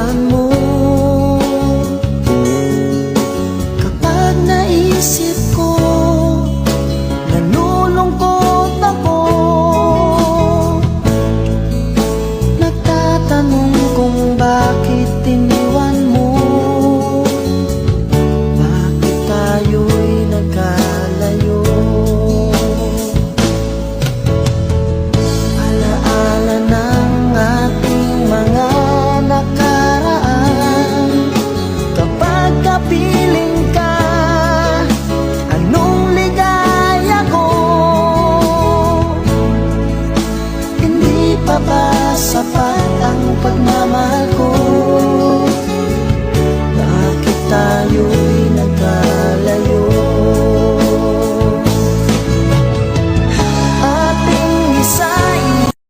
iniwan mo. Kapag naisip ko, nalulungkot ako. Nagtatanong kung bakit iniwan mo. Bakit tayo'y nagkalayo? Alaala ng ating mga nakaraan. Kapag kapiling ka, anong ligaya ko? Hindi pa ba sapat ang pagmamahal